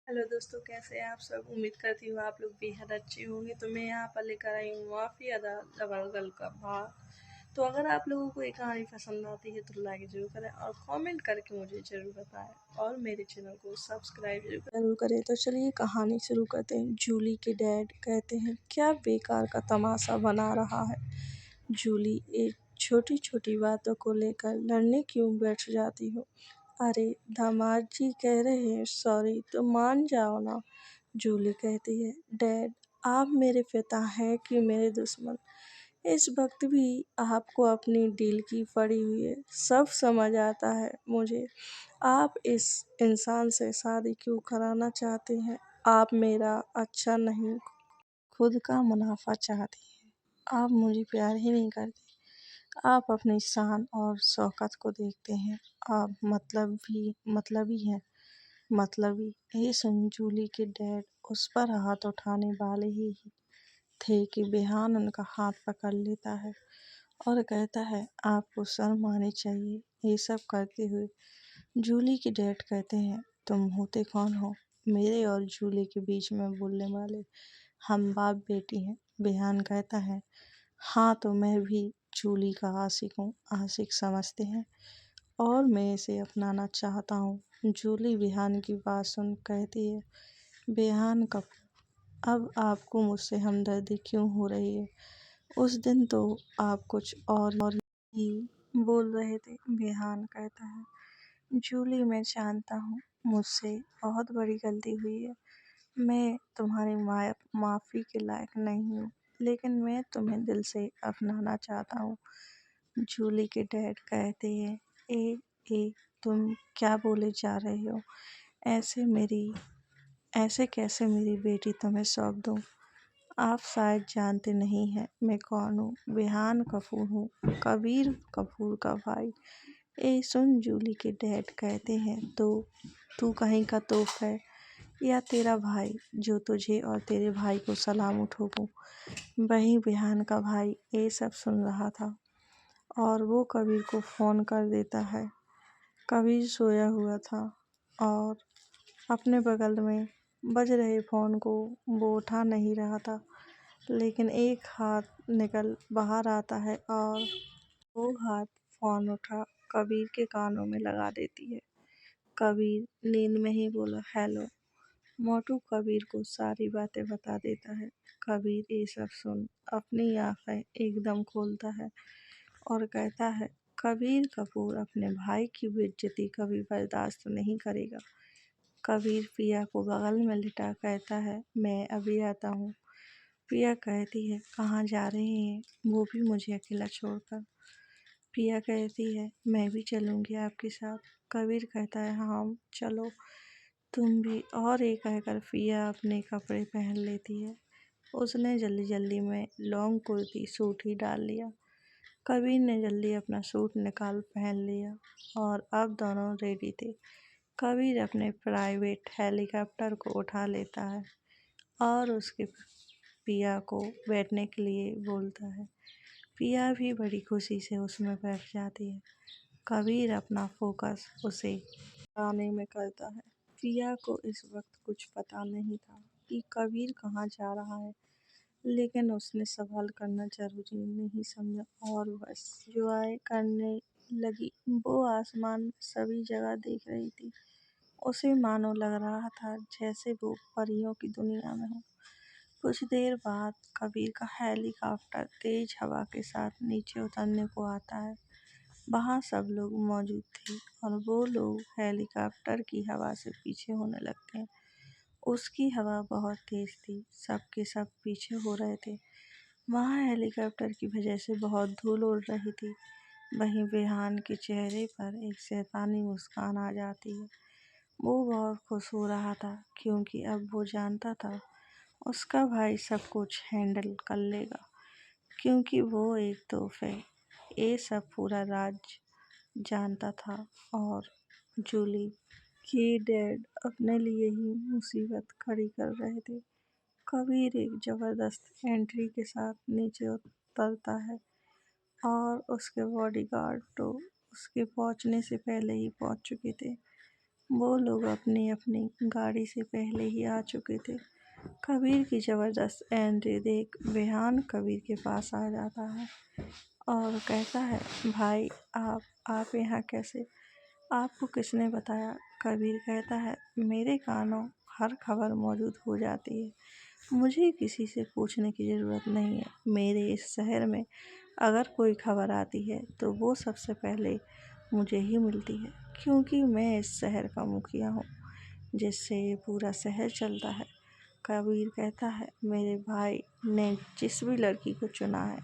Hello दोस्तों, कैसे हैं आप सब। उम्मीद करती हूँ आप लोग बेहद अच्छे होंगे। तो मैं यहाँ पर लेकर आई हूँ माफ़ी अदा डबल गर्ल का भाग। तो अगर आप लोगों को ये कहानी पसंद आती है तो लाइक जरूर करें और कमेंट करके मुझे ज़रूर बताएं और मेरे चैनल को सब्सक्राइब जरूर करें। तो चलिए कहानी शुरू करते हैं। जूली के डैड कहते हैं, क्या बेकार का तमाशा बना रहा है। जूली एक छोटी छोटी बातों को लेकर लड़ने क्यों बैठ जाती हो। अरे दामाद जी कह रहे हैं सॉरी तो मान जाओ ना। जूली कहती है, डैड आप मेरे पिता हैं कि मेरे दुश्मन। इस वक्त भी आपको अपनी डील की पड़ी हुई है। सब समझ आता है मुझे। आप इस इंसान से शादी क्यों कराना चाहते हैं। आप मेरा अच्छा नहीं, खुद का मुनाफा चाहती हैं। आप मुझे प्यार ही नहीं करते। आप अपनी शान और शौकत को देखते हैं। आप मतलबी हैं। मतलबी। ये सुन जूली के डैड उस पर हाथ उठाने वाले ही थे कि बेहान उनका हाथ पकड़ लेता है और कहता है, आपको शर्म आनी चाहिए ये सब करते हुए। जूली के डैड कहते हैं, तुम होते कौन हो मेरे और जूली के बीच में बोलने वाले। हम बाप बेटी हैं। बेहान कहता है, हाँ तो मैं भी जूली का आशिक हूँ। आशिक समझते हैं और मैं इसे अपनाना चाहता हूँ। जूली बेहान की बात सुन कहती है, बेहान कपूर अब आपको मुझसे हमदर्दी क्यों हो रही है। उस दिन तो आप कुछ और ही बोल रहे थे। बेहान कहता है, जूली मैं जानता हूँ मुझसे बहुत बड़ी गलती हुई है। मैं तुम्हारी माफ़ी के लायक नहीं हूँ, लेकिन मैं तुम्हें दिल से अपनाना चाहता हूँ। जूली के डैड कहते हैं, ए तुम क्या बोले जा रहे हो। ऐसे मेरी ऐसे कैसे मेरी बेटी तुम्हें सौंप दूँ। आप शायद जानते नहीं हैं मैं कौन हूँ। बेहान कपूर हूँ, कबीर कपूर का भाई। ए सुन जूली के डैड कहते हैं, तो तू कहीं का तोप है या तेरा भाई जो तुझे और तेरे भाई को सलाम ठोकूं। वहीं बेहान का भाई ये सब सुन रहा था और वो कबीर को फ़ोन कर देता है। कबीर सोया हुआ था और अपने बगल में बज रहे फ़ोन को वो उठा नहीं रहा था, लेकिन एक हाथ निकल बाहर आता है और वो हाथ फ़ोन उठा कबीर के कानों में लगा देती है। कबीर नींद में ही बोला, हेलो। मोटू कबीर को सारी बातें बता देता है। कबीर ये सब सुन अपनी आंखें एकदम खोलता है और कहता है, कबीर कपूर अपने भाई की बेइज्जती कभी बर्दाश्त नहीं करेगा। कबीर पिया को बगल में लिटा कहता है, मैं अभी आता हूँ। पिया कहती है, कहाँ जा रहे हैं, वो भी मुझे अकेला छोड़कर। पिया कहती है, मैं भी चलूँगी आपके साथ। कबीर कहता है, हाँ चलो तुम भी। और ये कहकर पिया अपने कपड़े पहन लेती है। उसने जल्दी जल्दी में लॉन्ग कुर्ती सूट ही डाल लिया। कबीर ने जल्दी अपना सूट निकाल पहन लिया और अब दोनों रेडी थे। कबीर अपने प्राइवेट हेलीकॉप्टर को उठा लेता है और उसके पिया को बैठने के लिए बोलता है। पिया भी बड़ी खुशी से उसमें बैठ जाती है। कबीर अपना फोकस उसे आने में करता है। पिया को इस वक्त कुछ पता नहीं था कि कबीर कहाँ जा रहा है, लेकिन उसने सवाल करना जरूरी नहीं समझा और बस एंजॉय करने लगी। वो आसमान में सभी जगह देख रही थी। उसे मानो लग रहा था जैसे वो परियों की दुनिया में हो। कुछ देर बाद कबीर का हेलीकॉप्टर तेज हवा के साथ नीचे उतरने को आता है। वहाँ सब लोग मौजूद थे और वो लोग हेलीकॉप्टर की हवा से पीछे होने लगते हैं। उसकी हवा बहुत तेज थी, सबके सब पीछे हो रहे थे। वहाँ हेलीकॉप्टर की वजह से बहुत धूल उड़ रही थी। वहीं बेहान के चेहरे पर एक शैतानी मुस्कान आ जाती है। वो बहुत खुश हो रहा था क्योंकि अब वो जानता था उसका भाई सब कुछ हैंडल कर लेगा, क्योंकि वो एक तोहफे ये सब पूरा राज जानता था। और जूली के डैड अपने लिए ही मुसीबत खड़ी कर रहे थे। कबीर एक ज़बरदस्त एंट्री के साथ नीचे उतरता है और उसके बॉडीगार्ड तो उसके पहुंचने से पहले ही पहुंच चुके थे। वो लोग अपनी अपनी गाड़ी से पहले ही आ चुके थे। कबीर की ज़बरदस्त एंट्री देख बेहान कबीर के पास आ जाता है और कहता है, भाई आप यहाँ कैसे? आपको किसने बताया? कबीर कहता है, मेरे कानों हर खबर मौजूद हो जाती है। मुझे किसी से पूछने की ज़रूरत नहीं है। मेरे इस शहर में अगर कोई खबर आती है तो वो सबसे पहले मुझे ही मिलती है, क्योंकि मैं इस शहर का मुखिया हूँ जिससे ये पूरा शहर चलता है। कबीर कहता है, मेरे भाई ने जिस भी लड़की को चुना है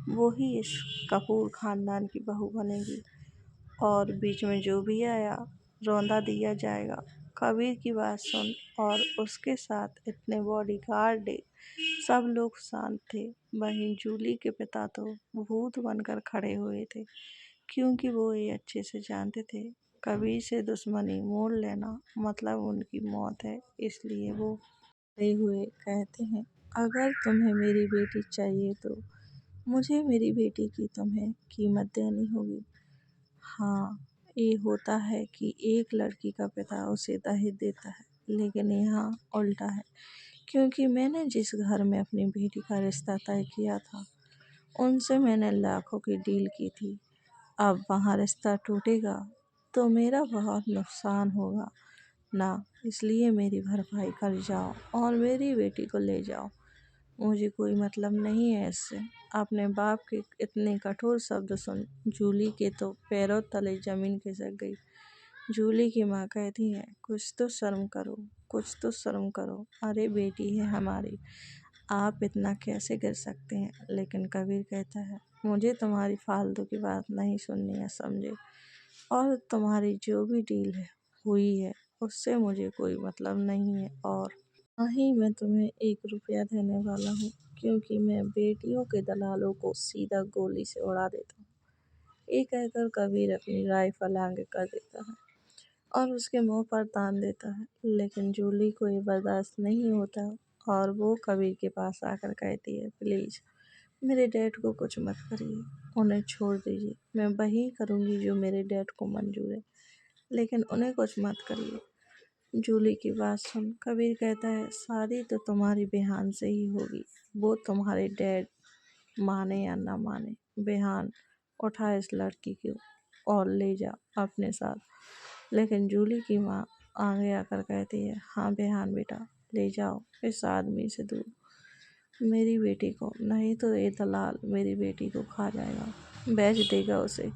वो ही इस कपूर खानदान की बहू बनेगी, और बीच में जो भी आया रौंदा दिया जाएगा। कबीर की बात सुन और उसके साथ इतने बॉडीगार्ड सब लोग शांत थे। वहीं जूली के पिता तो भूत बनकर खड़े हुए थे, क्योंकि वो ये अच्छे से जानते थे कबीर से दुश्मनी मोल लेना मतलब उनकी मौत है। इसलिए वो खड़े हुए कहते हैं, अगर तुम्हें मेरी बेटी चाहिए तो मुझे मेरी बेटी की तुम्हें कीमत देनी होगी। हाँ, ये होता है कि एक लड़की का पिता उसे दहेज देता है, लेकिन यहाँ उल्टा है, क्योंकि मैंने जिस घर में अपनी बेटी का रिश्ता तय किया था उनसे मैंने लाखों की डील की थी। अब वहाँ रिश्ता टूटेगा तो मेरा बहुत नुकसान होगा ना, इसलिए मेरी भरपाई कर जाओ और मेरी बेटी को ले जाओ। मुझे कोई मतलब नहीं है इससे। अपने बाप के इतने कठोर शब्द सुन जूली के तो पैरों तले जमीन खिसक गई। जूली की माँ कहती है, कुछ तो शर्म करो, कुछ तो शर्म करो। अरे बेटी है हमारी, आप इतना कैसे गिर सकते हैं? लेकिन कबीर कहता है, मुझे तुम्हारी फालतू की बात नहीं सुननी है, समझे? और तुम्हारी जो भी डील है हुई है उससे मुझे कोई मतलब नहीं है, और ना ही मैं तुम्हें 1 रुपया देने वाला हूँ, क्योंकि मैं बेटियों के दलालों को सीधा गोली से उड़ा देता हूँ। ये कहकर कबीर अपनी राइफल आगे कर देता है और उसके मुंह पर तान देता है, लेकिन जूली को ये बर्दाश्त नहीं होता और वो कबीर के पास आकर कहती है, प्लीज़ मेरे डैड को कुछ मत करिए, उन्हें छोड़ दीजिए। मैं वही करूँगी जो मेरे डैड को मंजूर है, लेकिन उन्हें कुछ मत करिए। जूली की बात सुन कबीर कहता है, शादी तो तुम्हारी बेहान से ही होगी, वो तुम्हारे डैड माने या ना माने। बेहान, उठा इस लड़की को और ले जा अपने साथ। लेकिन जूली की माँ आगे आकर कहती है, हाँ बेहान बेटा, ले जाओ इस आदमी से दूर मेरी बेटी को, नहीं तो ये दलाल मेरी बेटी को खा जाएगा, बेच देगा उसे।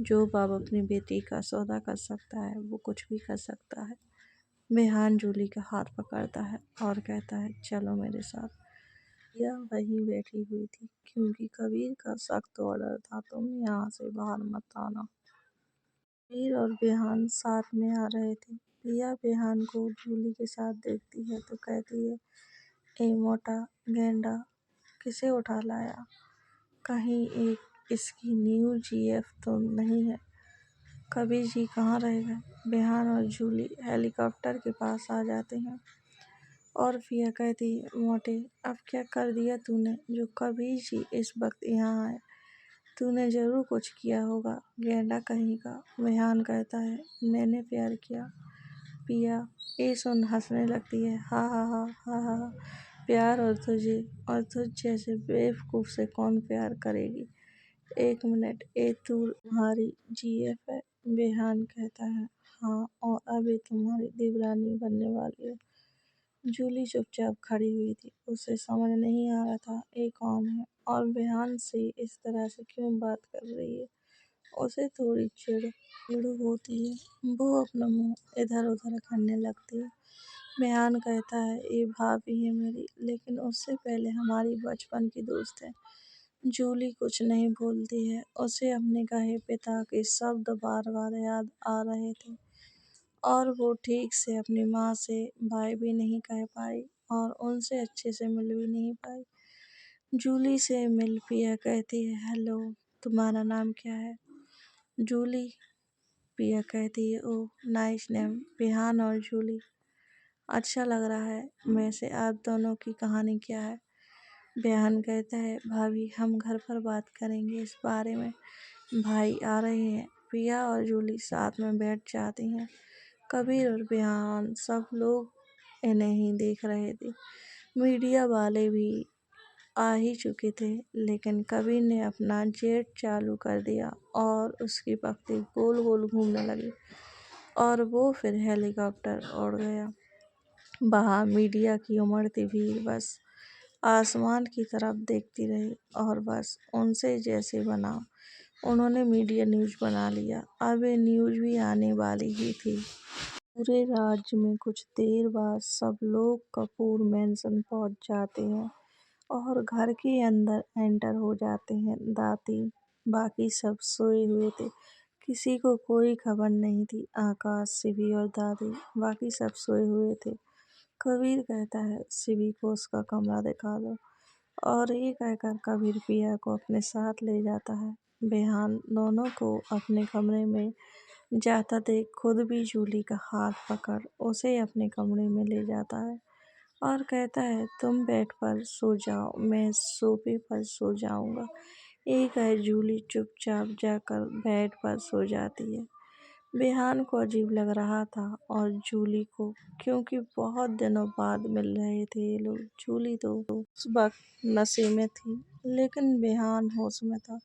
जो बाप अपनी बेटी का सौदा कर सकता है वो कुछ भी कर सकता है। बेहान जूली का हाथ पकड़ता है और कहता है, चलो मेरे साथ। यह वहीं बैठी हुई थी, क्योंकि कबीर का सख्त ऑर्डर था, तुम यहाँ से बाहर मत आना। कबीर और बेहान साथ में आ रहे थे। पिया बेहान को जूली के साथ देखती है तो कहती है, ए मोटा गेंडा, किसे उठा लाया? कहीं एक इसकी न्यू जीएफ तो नहीं है? कबीर जी कहाँ रह गए? बेहान और जूली हेलीकॉप्टर के पास आ जाते हैं और पिया कहती है, मोटे, अब क्या कर दिया तूने जो कबीर जी इस वक्त यहाँ आए? तूने जरूर कुछ किया होगा, गेंडा कहीं का। बेहान कहता है, मैंने प्यार किया। पिया ये सुन हंसने लगती है, हा हा हा हा हा हा। प्यार और तुझ जैसे बेवकूफ़ से कौन प्यार करेगी? 1 मिनट, ये तू तुम्हारी जीएफ है? बेहान कहता है, हाँ, और अभी तुम्हारी देवरानी बनने वाली है। जूली चुपचाप खड़ी हुई थी, उसे समझ नहीं आ रहा था ये कौन है और बेहान से इस तरह से क्यों बात कर रही है। उसे थोड़ी चिढ़ होती है, वो अपना मुंह इधर उधर करने लगती है। बेहान कहता है, ये भाभी है मेरी, लेकिन उससे पहले हमारी बचपन की दोस्त है। जूली कुछ नहीं बोलती है, उसे अपने कहे पिता के शब्द बार बार याद आ रहे थे और वो ठीक से अपनी माँ से बाय भी नहीं कह पाई और उनसे अच्छे से मिल भी नहीं पाई। जूली से मिल पिया कहती है, हेलो, तुम्हारा नाम क्या है? जूली। पिया कहती है, ओह नाइस नेम। बिहान और जूली, अच्छा लग रहा है। वैसे आप दोनों की कहानी क्या है? बिहान कहता है, भाभी हम घर पर बात करेंगे इस बारे में, भाई आ रहे हैं। पिया और जूली साथ में बैठ जाती हैं। कबीर और बेहान सब लोग इन्हें ही देख रहे थे। मीडिया वाले भी आ ही चुके थे, लेकिन कबीर ने अपना जेट चालू कर दिया और उसकी पत्ती गोल गोल घूमने लगी और वो फिर हेलीकॉप्टर उड़ गया। वहाँ मीडिया की उमड़ती भीड़ बस आसमान की तरफ देखती रही और बस उनसे जैसे बना उन्होंने मीडिया न्यूज़ बना लिया। अब ये न्यूज़ भी आने वाली ही थी। पूरे राज्य में कुछ देर बाद सब लोग कपूर मैंशन पहुंच जाते हैं और घर के अंदर एंटर हो जाते हैं। दादी बाकी सब सोए हुए थे, किसी को कोई खबर नहीं थी। आकाश, शिवी और दादी बाकी सब सोए हुए थे। कबीर कहता है शिवी को उसका कमरा दिखा दो और ये कहकर कबीर पिया को अपने साथ ले जाता है। बेहान दोनों को अपने कमरे में जाता देख खुद भी जूली का हाथ पकड़ उसे अपने कमरे में ले जाता है और कहता है तुम बेड पर सो जाओ, मैं सोफे पर सो जाऊंगा। एक है जूली चुपचाप जाकर बेड पर सो जाती है। बेहान को अजीब लग रहा था और जूली को, क्योंकि बहुत दिनों बाद मिल रहे थे ये लोग। जूली तो उस वक्त नशे में थी, लेकिन बेहान होश में था।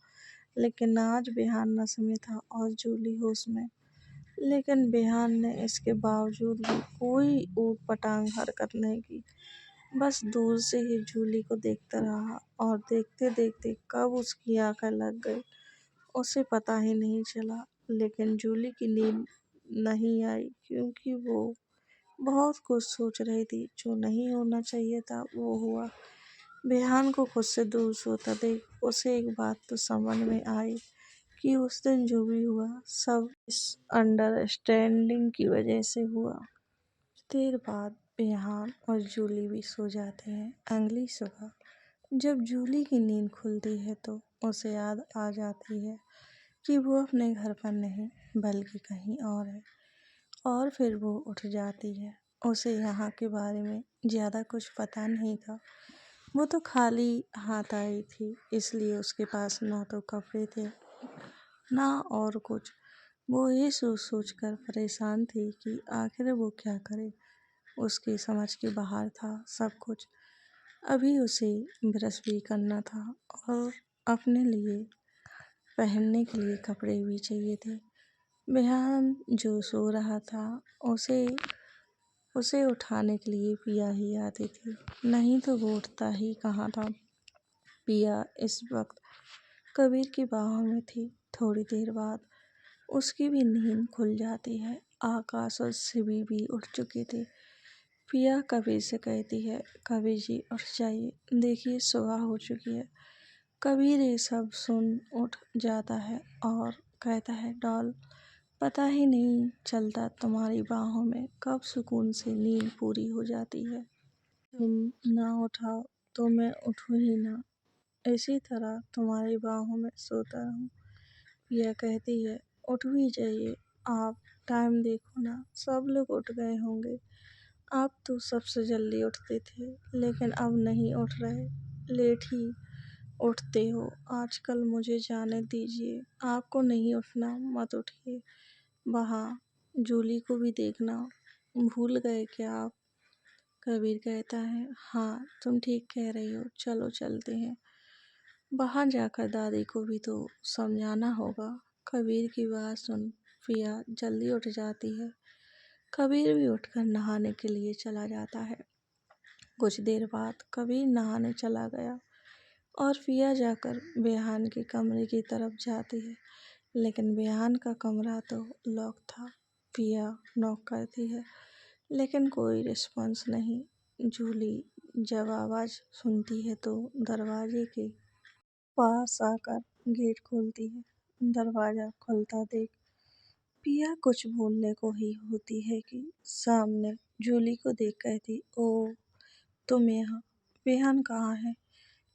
लेकिन आज बेहान नशे में था और जूली होश में। लेकिन बेहान ने इसके बावजूद भी कोई ऊट-पटांग हरकत नहीं की। बस दूर से ही जूली को देखता रहा और देखते-देखते कब उसकी आंखें लग गई उसे पता ही नहीं चला। लेकिन जूली की नींद नहीं आई, क्योंकि वो बहुत कुछ सोच रही थी। जो नहीं होना चाहिए था वो हुआ। बेहान को खुद से दूर सोता देख उसे एक बात तो समझ में आई कि उस दिन जो भी हुआ सब इस अंडरस्टैंडिंग की वजह से हुआ। देर बाद बेहान और जूली भी सो जाते हैं। अगली सुबह जब जूली की नींद खुलती है तो उसे याद आ जाती है कि वो अपने घर पर नहीं बल्कि कहीं और है, और फिर वो उठ जाती है। उसे यहाँ के बारे में ज़्यादा कुछ पता नहीं था। वो तो खाली हाथ आई थी, इसलिए उसके पास ना तो कपड़े थे ना और कुछ। वो ये सोच सोच कर परेशान थी कि आखिर वो क्या करे। उसकी समझ के बाहर था सब कुछ। अभी उसे ब्रश भी करना था और अपने लिए पहनने के लिए कपड़े भी चाहिए थे। बेहान जो सो रहा था उसे उसे उठाने के लिए पिया ही आती थी, नहीं तो वो उठता ही कहाँ था। पिया इस वक्त कबीर की बाहों में थी। थोड़ी देर बाद उसकी भी नींद खुल जाती है। आकाश और शिवी भी उठ चुके थे। पिया कबीर से कहती है कबीर जी उठ जाइए, देखिए सुबह हो चुकी है। कबीर ये सब सुन उठ जाता है और कहता है डॉल, पता ही नहीं चलता तुम्हारी बाहों में कब सुकून से नींद पूरी हो जाती है। तुम ना उठाओ तो मैं उठूँ ही ना, इसी तरह तुम्हारी बाहों में सोता रहूं। पिया कहती है उठ भी जाइए आप, टाइम देखो ना, सब लोग उठ गए होंगे। आप तो सबसे जल्दी उठते थे, लेकिन अब नहीं उठ रहे, लेट ही उठते हो आजकल। मुझे जाने दीजिए, आपको नहीं उठना मत उठिए। वहाँ जूली को भी देखना, भूल गए क्या आप? कबीर कहता है हाँ तुम ठीक कह रही हो, चलो चलते हैं। वहाँ जाकर दादी को भी तो समझाना होगा। कबीर की बात सुन पिया जल्दी उठ जाती है। कबीर भी उठकर नहाने के लिए चला जाता है। कुछ देर बाद कबीर नहाने चला गया और पिया जाकर बेहान के कमरे की तरफ जाती है, लेकिन बेहान का कमरा तो लॉक था। पिया नॉक करती है, लेकिन कोई रिस्पॉन्स नहीं। जूली जब आवाज़ सुनती है तो दरवाजे के पास आकर गेट खोलती है। दरवाज़ा खुलता देख पिया कुछ बोलने को ही होती है कि सामने जूली को देख कहती ओ तुम यहाँ, बेहान कहाँ है?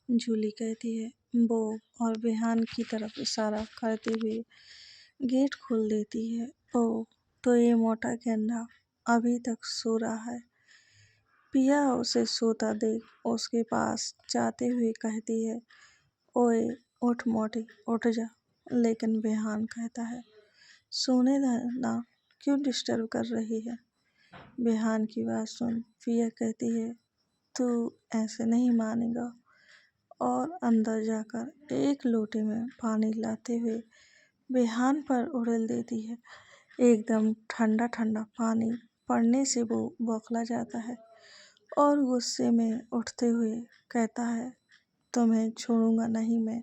जूली कहती है वो, और बेहान की तरफ इशारा करते हुए गेट खोल देती है। ओ तो ये मोटा गेंडा अभी तक सो रहा है। पिया उसे सोता देख उसके पास जाते हुए कहती है ओए उठ मोटी, उठ जा। लेकिन बेहान कहता है सोने देना, क्यों डिस्टर्ब कर रही है? बेहान की बात सुन पिया कहती है, तू ऐसे नहीं मानेगा, और अंदर जाकर एक लोटे में पानी लाते हुए बेहान पर उड़ेल देती है। एकदम ठंडा ठंडा पानी पड़ने से वो बौखला जाता है और गुस्से में उठते हुए कहता है, तुम्हें छोड़ूंगा नहीं मैं,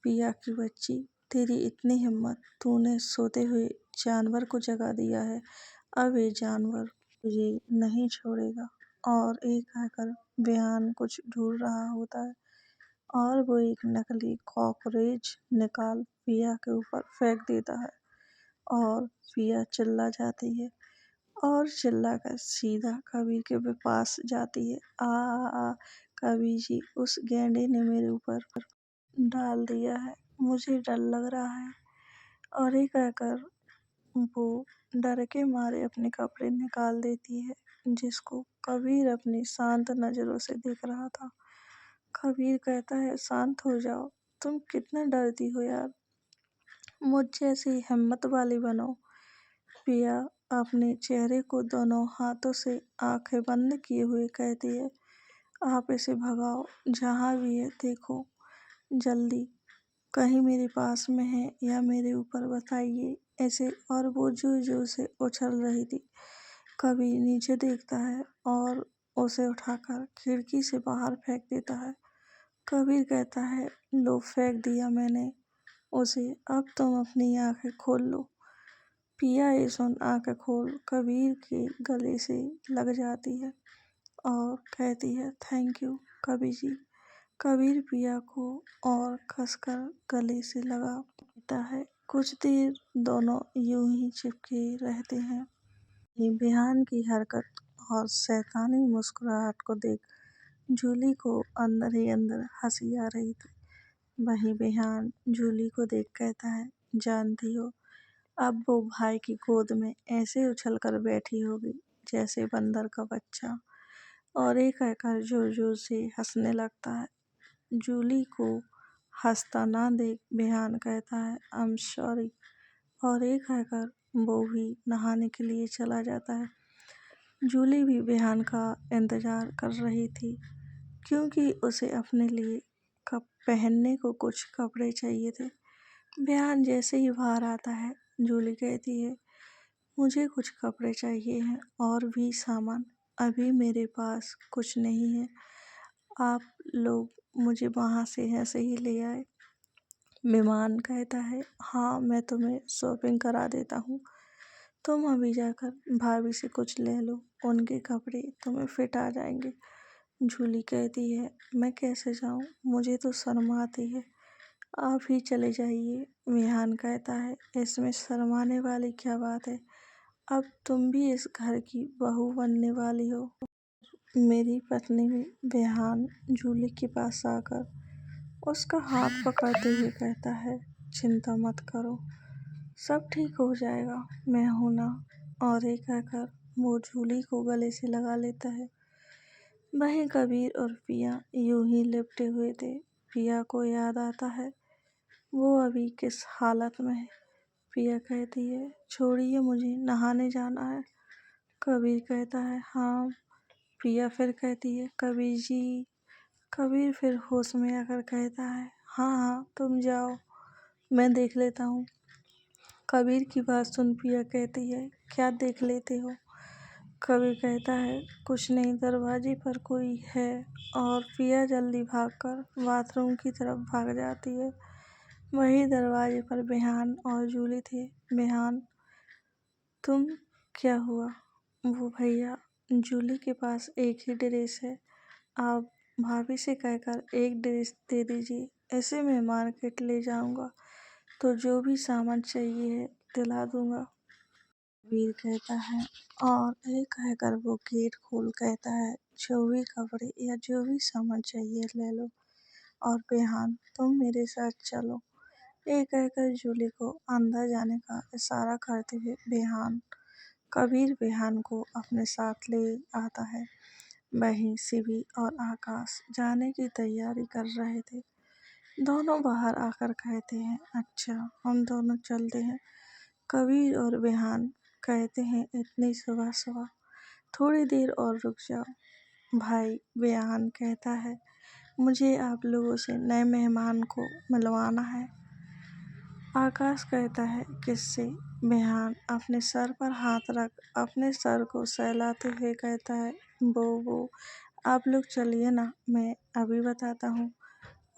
पिया की बच्ची। तेरी इतनी हिम्मत, तूने सोते हुए जानवर को जगा दिया है। अब ये जानवर तुझे नहीं छोड़ेगा। और एक कहकर बेहान कुछ ढूंढ रहा होता है और वो एक नकली कॉकरोच निकाल पिया के ऊपर फेंक देता है और पिया चिल्ला जाती है और चिल्लाकर सीधा कबीर के पास जाती है। आ कबीर जी, उस गैंडे ने मेरे ऊपर डाल दिया है, मुझे डर लग रहा है। और ये कहकर वो डर के मारे अपने कपड़े निकाल देती है, जिसको कबीर अपनी शांत नजरों से देख रहा था। कबीर कहता है, शांत हो जाओ, तुम कितना डरती हो यार, मुझ जैसी हिम्मत वाली बनो। पिया अपने चेहरे को दोनों हाथों से आंखें बंद किए हुए कहती है, आप इसे भगाओ, जहाँ भी है देखो जल्दी, कहीं मेरे पास में है या मेरे ऊपर बताइए ऐसे। और वो जोर जोर से उछल रही थी। कबीर नीचे देखता है और उसे उठाकर खिड़की से बाहर फेंक देता है। कबीर कहता है, लो फेंक दिया मैंने उसे, अब तुम अपनी आंखें खोल लो। पिया ये सुन आंखें खोल कबीर के गले से लग जाती है और कहती है, थैंक यू कबीर जी। कबीर पिया को और कसकर गले से लगा लेता है। कुछ देर दोनों यूं ही चिपके रहते हैं। ये बेहान की हरकत और शैतानी मुस्कुराहट को देख जूली को अंदर ही अंदर हंसी आ रही थी। वही बेहान जूली को देख कहता है, जानती हो, अब वो भाई की गोद में ऐसे उछल कर बैठी होगी जैसे बंदर का बच्चा। और एक कहकर जोर जोर से हंसने लगता है। जूली को हंसता ना देख बेहान कहता है, आई एम सॉरी। और एक कहकर वो भी नहाने के लिए चला जाता है। जूली भी बेहान का इंतजार कर रही थी, क्योंकि उसे अपने लिए कप पहनने को कुछ कपड़े चाहिए थे। बेहान जैसे ही बाहर आता है, जूली कहती है, मुझे कुछ कपड़े चाहिए हैं और भी सामान, अभी मेरे पास कुछ नहीं है, आप लोग मुझे वहाँ से ऐसे ही ले आए। मेहमान कहता है, हाँ मैं तुम्हें शॉपिंग करा देता हूँ, तुम अभी जाकर भाभी से कुछ ले लो, उनके कपड़े तुम्हें फिट आ जाएंगे। जूली कहती है, मैं कैसे जाऊँ, मुझे तो शर्म आती है, आप ही चले जाइए। विहान कहता है, इसमें शर्माने वाली क्या बात है, अब तुम भी इस घर की बहू बनने वाली हो। मेरी पत्नी भी। विहान जूली के पास आकर उसका हाथ पकड़ते हुए कहता है, चिंता मत करो, सब ठीक हो जाएगा, मैं हूं ना। और ये कहकर वो जूली को गले से लगा लेता है। वहीं कबीर और पिया यूं ही लिपटे हुए थे। पिया को याद आता है वो अभी किस हालत में है। पिया कहती है, छोड़िए, मुझे नहाने जाना है। कबीर कहता है, हाँ। पिया फिर कहती है, कबीर जी। कबीर फिर होश में आकर कहता है, हाँ हाँ तुम जाओ, मैं देख लेता हूँ। कबीर की बात सुन पिया कहती है, क्या देख लेते हो? कबीर कहता है, कुछ नहीं, दरवाजे पर कोई है। और पिया जल्दी भागकर बाथरूम की तरफ भाग जाती है। वही दरवाजे पर बेहान और जूली थे। बेहान, तुम, क्या हुआ? वो भैया, जूली के पास एक ही ड्रेस है, आप भाभी से कहकर एक ड्रेस दे दीजिए, ऐसे मैं मार्केट ले जाऊंगा तो जो भी सामान चाहिए है दिला दूंगा। वीर कहता है, और एक कहकर वो गेट खोल कहता है, जो भी कपड़े या जो भी सामान चाहिए ले लो, और बेहान तुम मेरे साथ चलो। एक कहकर जूली को अंदर जाने का इशारा करते हुए बेहान कबीर बेहान को अपने साथ ले आता है। वहीं शिवी और आकाश जाने की तैयारी कर रहे थे। दोनों बाहर आकर कहते हैं, अच्छा हम दोनों चलते हैं। कबीर और बेहान कहते हैं इतनी सुबह सुबह, थोड़ी देर और रुक जाओ। भाई बेहान कहता है, मुझे आप लोगों से नए मेहमान को मिलवाना है। आकाश कहता है, किससे? बेहान अपने सर पर हाथ रख अपने सर को सहलाते हुए कहता है, वो आप लोग चलिए ना, मैं अभी बताता हूँ।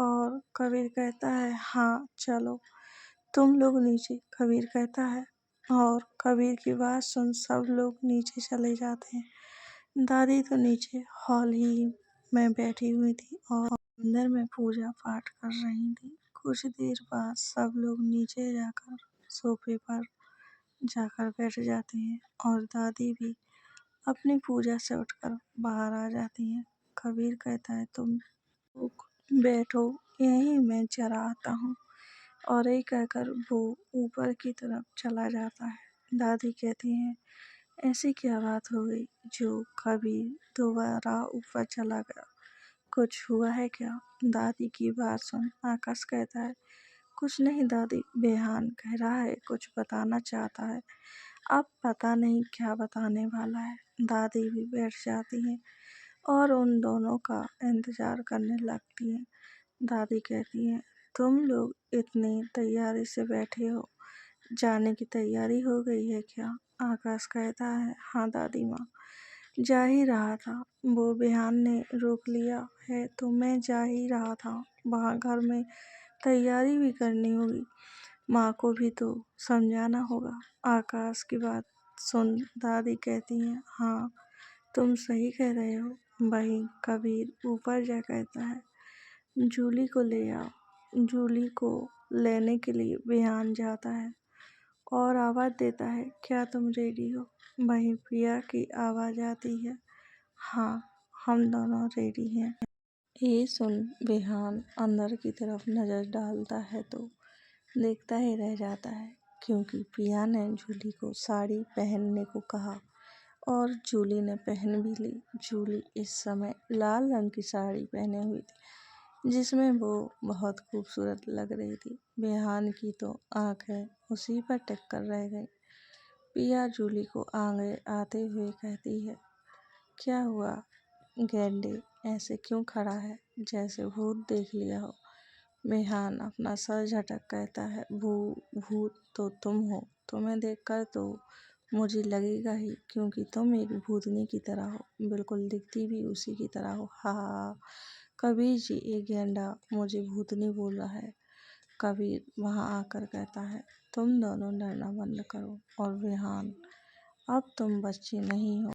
और कबीर कहता है, हाँ चलो तुम लोग नीचे। कबीर कहता है, और कबीर की बात सुन सब लोग नीचे चले जाते हैं। दादी तो नीचे हॉल ही में बैठी हुई थी और मंदिर में पूजा पाठ कर रही थी। कुछ देर बाद सब लोग नीचे जाकर सोफे पर जाकर बैठ जाते हैं और दादी भी अपनी पूजा से उठकर बाहर आ जाती हैं। कबीर कहता है, तुम लोग बैठो, यहीं मैं जरा आता हूँ। और ये कहकर वो ऊपर की तरफ चला जाता है। दादी कहती हैं, ऐसी क्या बात हो गई जो कबीर दोबारा ऊपर चला गया? कुछ हुआ है क्या? दादी की बात सुन आकाश कहता है, कुछ नहीं दादी, बेहान कह रहा है कुछ बताना चाहता है, अब पता नहीं क्या बताने वाला है। दादी भी बैठ जाती हैं और उन दोनों का इंतजार करने लगती हैं। दादी कहती हैं, तुम लोग इतनी तैयारी से बैठे हो, जाने की तैयारी हो गई है क्या? आकाश कहता है, हाँ दादी माँ, जा ही रहा था, वो बेहान ने रोक लिया है तो मैं जा ही रहा था। वहाँ घर में तैयारी भी करनी होगी, माँ को भी तो समझाना होगा। आकाश की बात सुन दादी कहती हैं, हाँ तुम सही कह रहे हो। वहीं कबीर ऊपर जा कहता है, जूली को ले आओ। जूली को लेने के लिए बेहान जाता है और आवाज़ देता है, क्या तुम रेडी हो? वहीं प्रिया की आवाज़ आती है, हाँ हम दोनों रेडी हैं। ये सुन बेहान अंदर की तरफ नज़र डालता है तो देखता ही रह जाता है, क्योंकि प्रिया ने जूली को साड़ी पहनने को कहा और जूली ने पहन भी ली। जूली इस समय लाल रंग की साड़ी पहने हुई थी, जिसमें वो बहुत खूबसूरत लग रही थी। बेहान की तो आंखें उसी पर टिक कर रह गई। प्रिया जूली को आगे आते हुए कहती है, क्या हुआ गेंडे, ऐसे क्यों खड़ा है, जैसे भूत देख लिया हो? बेहान अपना सर झटक कहता है, भूत तो तुम हो, तुम्हें देखकर तो मुझे लगेगा ही, क्योंकि तुम एक भूतनी की तरह हो, बिल्कुल दिखती भी उसी की तरह हो। हा हा हा। कबीर जी, एक गेंडा मुझे भूतनी बोल रहा है। कबीर वहाँ आकर कहता है, तुम दोनों डरना बंद करो। और बेहान, अब तुम बच्चे नहीं हो।